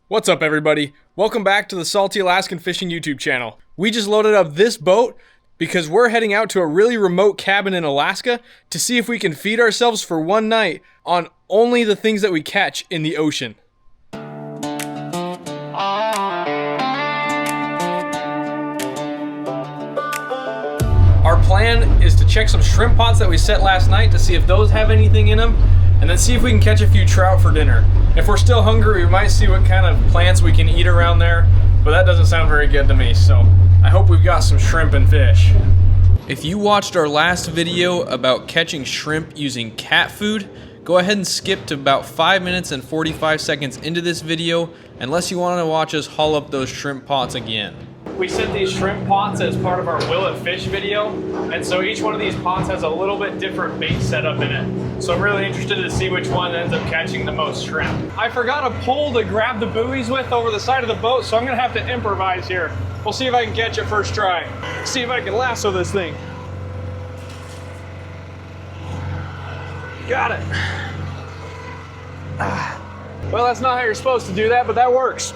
What's up, everybody? Welcome back to the Salty Alaskan Fishing YouTube channel. We just loaded up this boat because we're heading out to a really remote cabin in Alaska to see if we can feed ourselves for one night on only the things that we catch in the ocean. Our plan is to check some shrimp pots that we set last night to see if those have anything in them, and then see if we can catch a few trout for dinner. If we're still hungry, we might see what kind of plants we can eat around there, but that doesn't sound very good to me, so I hope we've got some shrimp and fish. If you watched our last video about catching shrimp using cat food, go ahead and skip to about 5 minutes and 45 seconds into this video, unless you want to watch us haul up those shrimp pots again. We set these shrimp pots as part of our Will It Fish video, and so each one of these pots has a little bit different bait setup in it. So I'm really interested to see which one ends up catching the most shrimp. I forgot a pole to grab the buoys with over the side of the boat, so I'm gonna have to improvise here. We'll see if I can catch it first try. See if I can lasso this thing. Got it. Well, that's not how you're supposed to do that, but that works.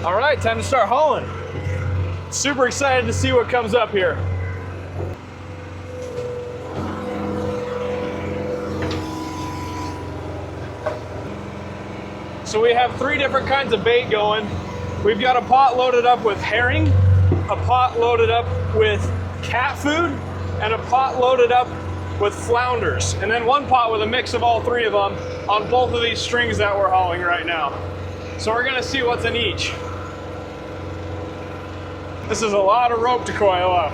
All right, time to start hauling. Super excited to see what comes up here. So we have 3 different kinds of bait going. We've got a pot loaded up with herring, a pot loaded up with cat food, and a pot loaded up with flounders. And then one pot with a mix of all 3 of them on both of these strings that we're hauling right now. So we're gonna see what's in each. This is a lot of rope to coil up.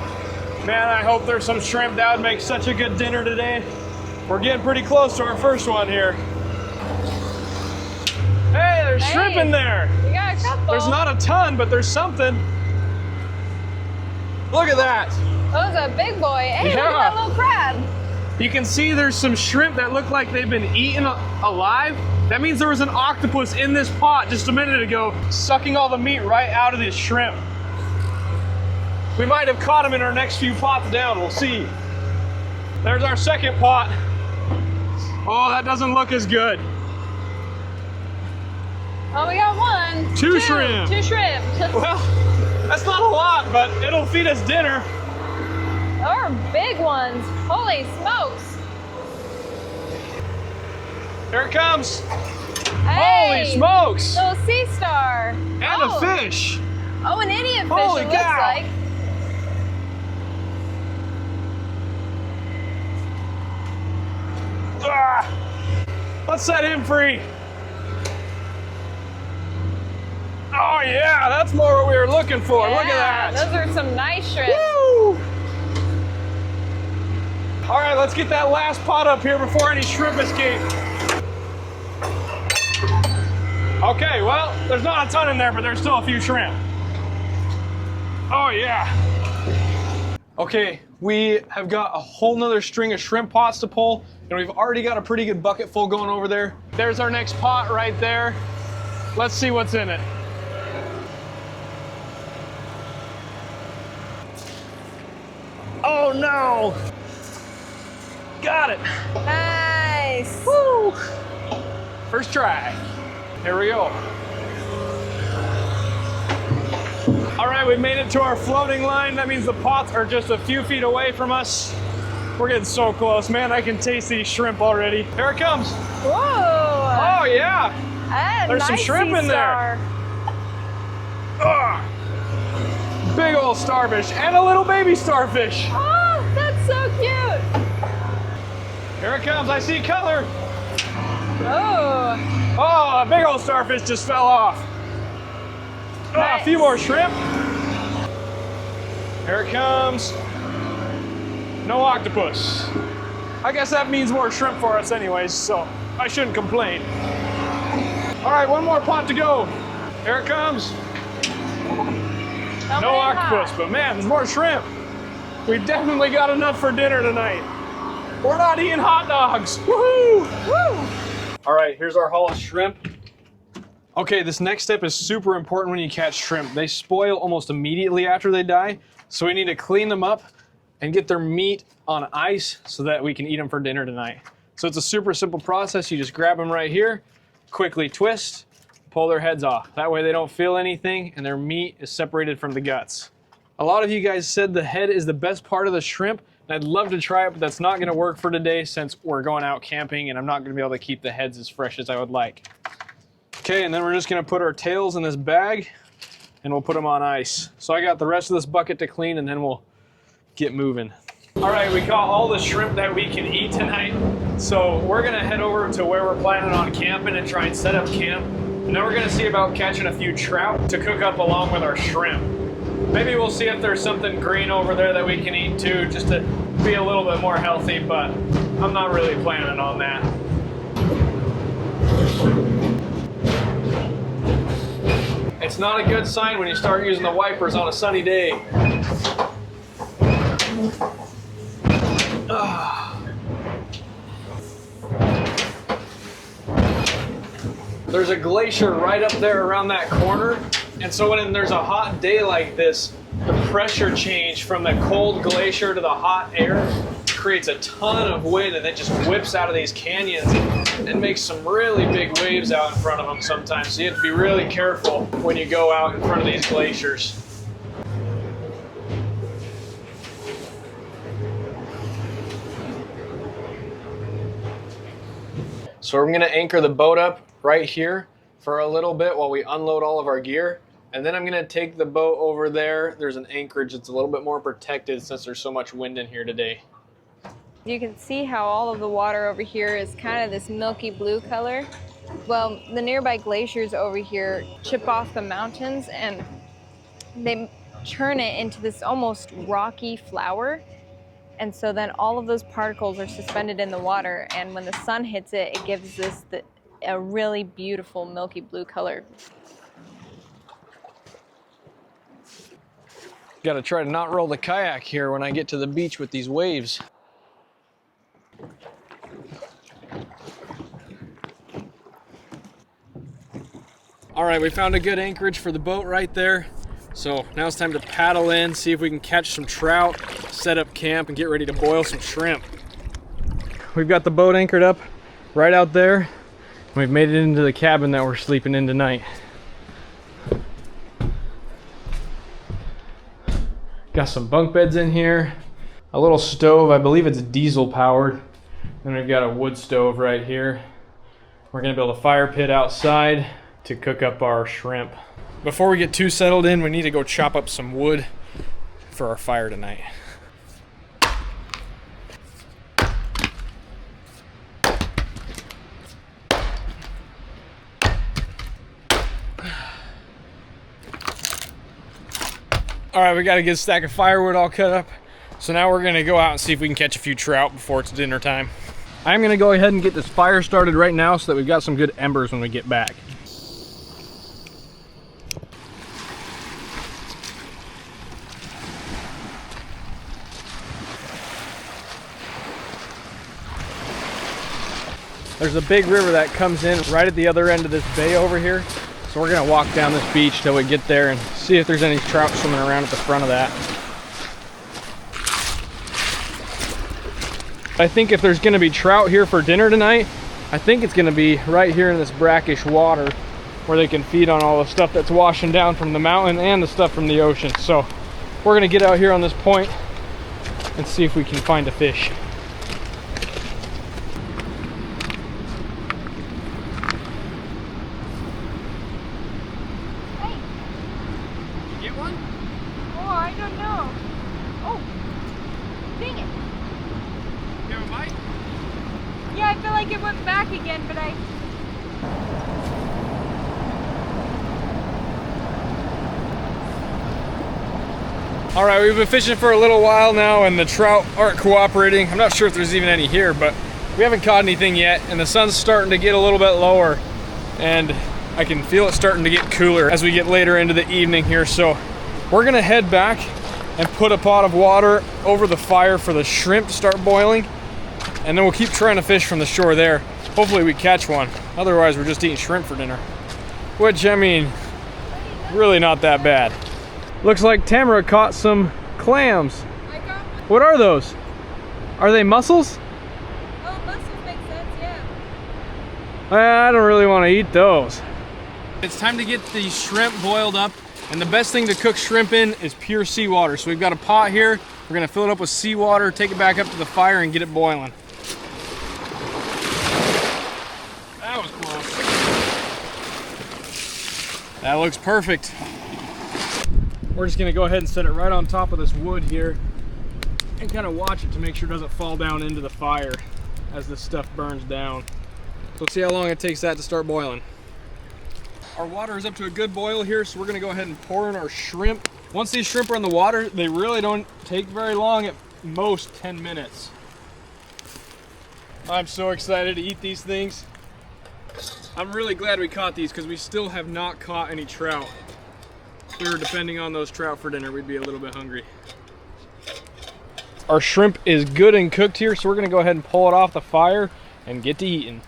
Man, I hope there's some shrimp. That would make such a good dinner today. We're getting pretty close to our first one here. Hey, there's shrimp in there. We got a couple. There's not a ton, but there's something. Look at that. That was a big boy. Hey, Yeah. look at that little crab. You can see there's some shrimp that look like they've been eaten alive. That means there was an octopus in this pot just a minute ago, sucking all the meat right out of this shrimp. We might have caught him in our next few pots down, we'll see. There's our second pot. Oh, that doesn't look as good. Oh, we got one. Two shrimp. 2 shrimp. Well, that's not a lot, but it'll feed us dinner. Those are big ones. Holy smokes. Here it comes. Hey, Holy smokes. little sea star. And oh. a fish. Oh, an idiot fish, Holy it looks cow. like. Ah, let's set him free. Oh yeah, that's more what we were looking for. Yeah, Look at that. Those are some nice shrimp. Woo! All right, let's get that last pot up here before any shrimp escape. Okay, well, there's not a ton in there, but there's still a few shrimp. Oh yeah. Okay, we have got a whole nother string of shrimp pots to pull, and we've already got a pretty good bucket full going over there. There's our next pot right there. Let's see what's in it. Oh no! Got it! Nice. Woo! First try. Here we go. All right, we've made it to our floating line. That means the pots are just a few feet away from us. We're getting so close. Man, I can taste these shrimp already. Here it comes. Whoa. Oh yeah! There's nice some shrimp sea in there. star. Ah, big old starfish and a little baby starfish. Oh, that's so cute. Here it comes. I see color. Oh. Oh, a big old starfish just fell off. Oh, Nice. a few more shrimp. Here it comes. No octopus. I guess that means more shrimp for us anyways, so I shouldn't complain. All right, one more pot to go. Here it comes. No octopus, but man, there's more shrimp. We've definitely got enough for dinner tonight. We're not eating hot dogs. Woohoo! Woo. All right, here's our haul of shrimp. Okay, this next step is super important when you catch shrimp. They spoil almost immediately after they die, so we need to clean them up and get their meat on ice so that we can eat them for dinner tonight. So it's a super simple process. You just grab them right here, quickly twist, pull their heads off. That way they don't feel anything and their meat is separated from the guts. A lot of you guys said the head is the best part of the shrimp, and I'd love to try it, but that's not gonna work for today since we're going out camping and I'm not gonna be able to keep the heads as fresh as I would like. Okay, and then we're just gonna put our tails in this bag and we'll put them on ice. So I got the rest of this bucket to clean and then we'll get moving. All right, we caught all the shrimp that we can eat tonight. So we're gonna head over to where we're planning on camping and try and set up camp. And then we're gonna see about catching a few trout to cook up along with our shrimp. Maybe we'll see if there's something green over there that we can eat too, just to be a little bit more healthy, but I'm not really planning on that. It's not a good sign when you start using the wipers on a sunny day. There's a glacier right up there around that corner, and so when there's a hot day like this, the pressure change from the cold glacier to the hot air creates a ton of wind, and it just whips out of these canyons and makes some really big waves out in front of them sometimes. So you have to be really careful when you go out in front of these glaciers. So I'm gonna anchor the boat up right here for a little bit while we unload all of our gear. And then I'm gonna take the boat over there. There's an anchorage that's a little bit more protected since there's so much wind in here today. You can see how all of the water over here is kind of this milky blue color. Well, the nearby glaciers over here chip off the mountains and they turn it into this almost rocky flour. And so then all of those particles are suspended in the water, and when the sun hits it, it gives this a really beautiful milky blue color. Gotta try to not roll the kayak here when I get to the beach with these waves. All right, we found a good anchorage for the boat right there. So now it's time to paddle in, see if we can catch some trout, set up camp, and get ready to boil some shrimp. We've got the boat anchored up right out there. We've made it into the cabin that we're sleeping in tonight. Got some bunk beds in here, a little stove, I believe it's diesel powered. Then we've got a wood stove right here. We're gonna build a fire pit outside to cook up our shrimp. Before we get too settled in, we need to go chop up some wood for our fire tonight. All right, we got a good stack of firewood all cut up. So now we're gonna go out and see if we can catch a few trout before it's dinner time. I'm gonna go ahead and get this fire started right now so that we've got some good embers when we get back. There's a big river that comes in right at the other end of this bay over here. So we're gonna walk down this beach till we get there and see if there's any trout swimming around at the front of that. I think if there's gonna be trout here for dinner tonight, I think it's gonna be right here in this brackish water where they can feed on all the stuff that's washing down from the mountain and the stuff from the ocean. So we're gonna get out here on this point and see if we can find a fish. Yeah, I feel like it went back again, but All right, we've been fishing for a little while now and the trout aren't cooperating. I'm not sure if there's even any here, but we haven't caught anything yet, and the sun's starting to get a little bit lower and I can feel it starting to get cooler as we get later into the evening here. So we're gonna head back and put a pot of water over the fire for the shrimp to start boiling, and then we'll keep trying to fish from the shore there. Hopefully we catch one. Otherwise we're just eating shrimp for dinner. Which, I mean, really not that bad. Looks like Tamara caught some clams. I got one. What are those? Are they mussels? Oh, mussels make sense, yeah. I don't really want to eat those. It's time to get the shrimp boiled up, and the best thing to cook shrimp in is pure seawater. So we've got a pot here. We're gonna fill it up with seawater, take it back up to the fire, and get it boiling. That was close. That looks perfect. We're just gonna go ahead and set it right on top of this wood here and kind of watch it to make sure it doesn't fall down into the fire as this stuff burns down. So let's see how long it takes that to start boiling. Our water is up to a good boil here, so we're gonna go ahead and pour in our shrimp. Once these shrimp are in the water, they really don't take very long, at most 10 minutes. I'm so excited to eat these things. I'm really glad we caught these because we still have not caught any trout. If we were depending on those trout for dinner, we'd be a little bit hungry. Our shrimp is good and cooked here, so we're gonna go ahead and pull it off the fire and get to eating.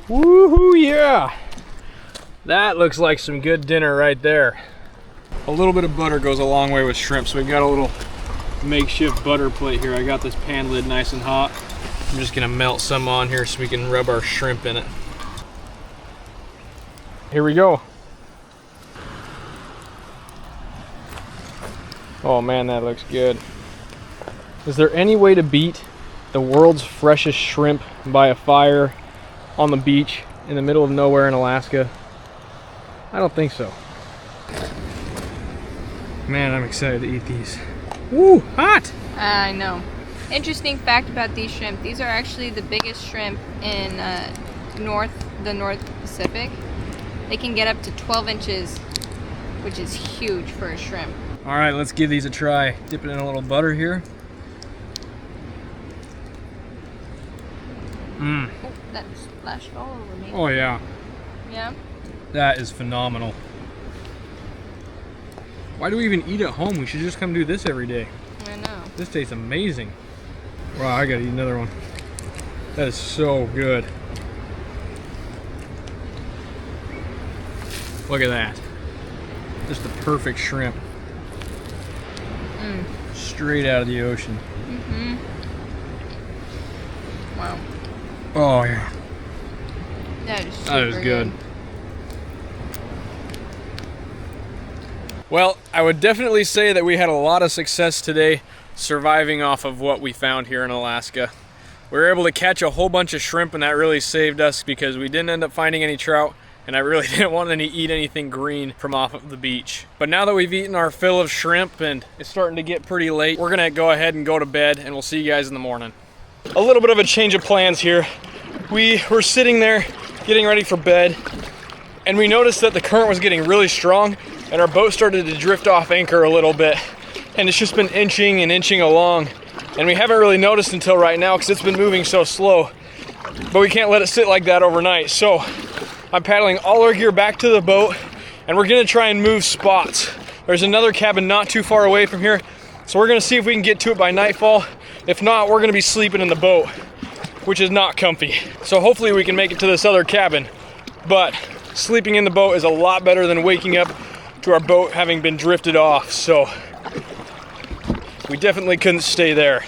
Woohoo, yeah! That looks like some good dinner right there. A little bit of butter goes a long way with shrimp, so we've got a little makeshift butter plate here. I got this pan lid nice and hot. I'm just gonna melt some on here so we can rub our shrimp in it. Here we go. Oh man, that looks good. Is there any way to beat the world's freshest shrimp by a fire on the beach in the middle of nowhere in Alaska? I don't think so. Man, I'm excited to eat these. Woo, hot! I know. Interesting fact about these shrimp. These are actually the biggest shrimp in the North Pacific. They can get up to 12 inches, which is huge for a shrimp. All right, let's give these a try. Dip it in a little butter here. Mmm. Oh, that splashed all over me. Oh yeah. Yeah? That is phenomenal. Why do we even eat at home? We should just come do this every day. I know. This tastes amazing. Wow, I gotta eat another one. That is so good. Look at that. Just the perfect shrimp. Mm. Straight out of the ocean. Mm-hmm. Wow. Oh yeah. That is super That is good. Well, I would definitely say that we had a lot of success today surviving off of what we found here in Alaska. We were able to catch a whole bunch of shrimp, and that really saved us because we didn't end up finding any trout, and I really didn't want to eat anything green from off of the beach. But now that we've eaten our fill of shrimp and it's starting to get pretty late, we're gonna go ahead and go to bed, and we'll see you guys in the morning. A little bit of a change of plans here. We were sitting there getting ready for bed, and we noticed that the current was getting really strong, and our boat started to drift off anchor a little bit, and it's just been inching and inching along, and we haven't really noticed until right now because it's been moving so slow. But we can't let it sit like that overnight, so I'm paddling all our gear back to the boat, and we're gonna try and move spots. There's another cabin not too far away from here, so we're gonna see if we can get to it by nightfall. If not, we're gonna be sleeping in the boat, which is not comfy. So hopefully we can make it to this other cabin, but sleeping in the boat is a lot better than waking up to our boat having been drifted off, so we definitely couldn't stay there.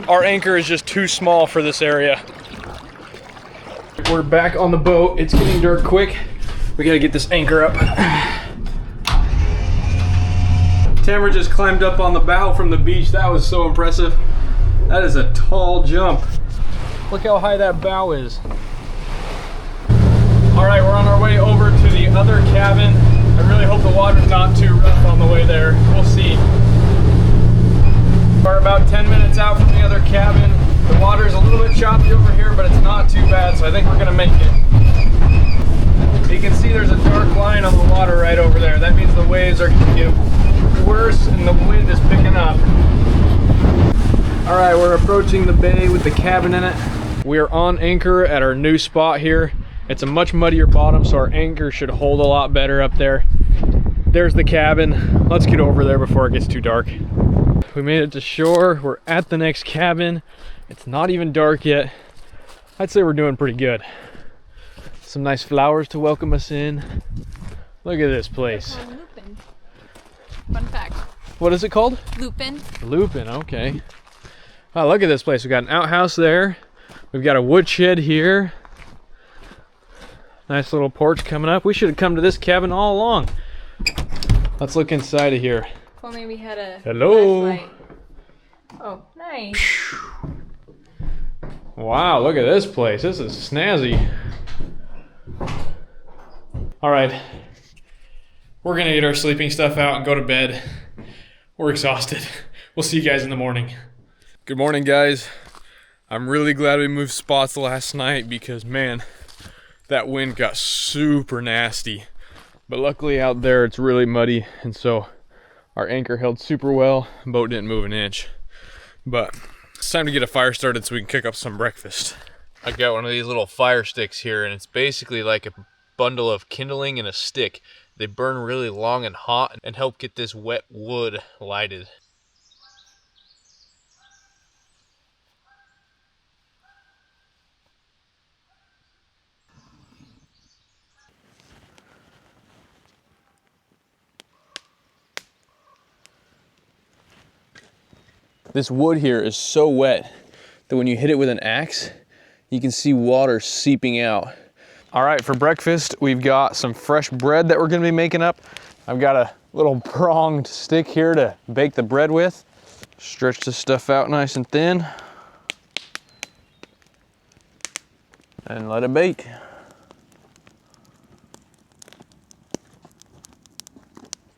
Our anchor is just too small for this area. We're back on the boat. It's getting dark quick. We gotta get this anchor up. Tamara just climbed up on the bow from the beach. That was so impressive. That is a tall jump. Look how high that bow is. All right, we're on our way over to the other cabin. I really hope the water's not too rough on the way there. We'll see. We're about 10 minutes out from the other cabin. The water's a little bit choppy over here, but it's not too bad, so I think we're gonna make it. You can see there's a dark line on the water right over there. That means the waves are gonna get worse and the wind is picking up. All right, we're approaching the bay with the cabin in it. We are on anchor at our new spot here. It's a much muddier bottom, so our anchor should hold a lot better up there. There's the cabin. Let's get over there before it gets too dark. We made it to shore. We're at the next cabin. It's not even dark yet. I'd say we're doing pretty good. Some nice flowers to welcome us in. Look at this place. Lupin. Fun fact. What is it called? Lupin. Lupin, okay. Oh, look at this place. We've got an outhouse there. We've got a woodshed here. Nice little porch coming up. We should have come to this cabin all along. Let's look inside of here. If only we had a Hello. flashlight. Oh, nice. Wow, look at this place. This is snazzy. All right. We're gonna get our sleeping stuff out and go to bed. We're exhausted. We'll see you guys in the morning. Good morning, guys. I'm really glad we moved spots last night because, man, that wind got super nasty. But luckily out there it's really muddy, and so our anchor held super well. Boat didn't move an inch. But it's time to get a fire started so we can cook up some breakfast. I got one of these little fire sticks here, and it's basically like a bundle of kindling and a stick. They burn really long and hot and help get this wet wood lighted. This wood here is so wet that when you hit it with an axe, you can see water seeping out. All right, for breakfast, we've got some fresh bread that we're gonna be making up. I've got a little pronged stick here to bake the bread with. Stretch this stuff out nice and thin. And let it bake.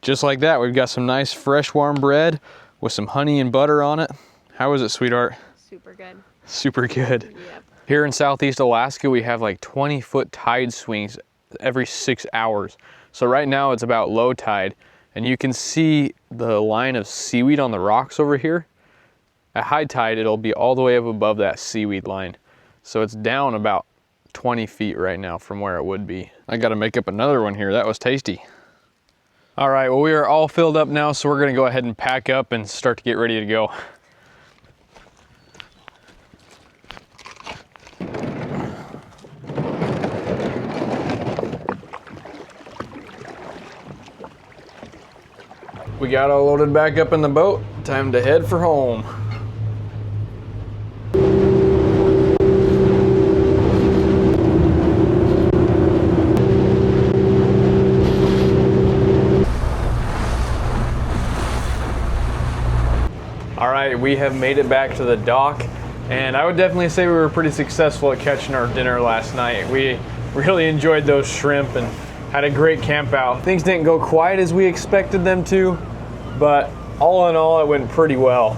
Just like that, we've got some nice fresh warm bread with some honey and butter on it. How is it, sweetheart? Super good. Super good. Yep. Here in Southeast Alaska, we have like 20-foot tide swings every 6 hours. So right now it's about low tide, and you can see the line of seaweed on the rocks over here. At high tide, it'll be all the way up above that seaweed line. So it's down about 20 feet right now from where it would be. I gotta make up another one here. That was tasty. All right, well, we are all filled up now, so we're gonna go ahead and pack up and start to get ready to go. We got all loaded back up in the boat. Time to head for home. All right, we have made it back to the dock, and I would definitely say we were pretty successful at catching our dinner last night. We really enjoyed those shrimp and had a great camp out. Things didn't go quite as we expected them to, but all in all, it went pretty well.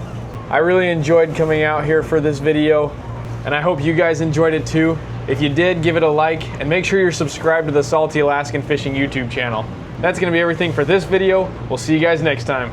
I really enjoyed coming out here for this video, and I hope you guys enjoyed it too. If you did, give it a like, and make sure you're subscribed to the Salty Alaskan Fishing YouTube channel. That's gonna be everything for this video. We'll see you guys next time.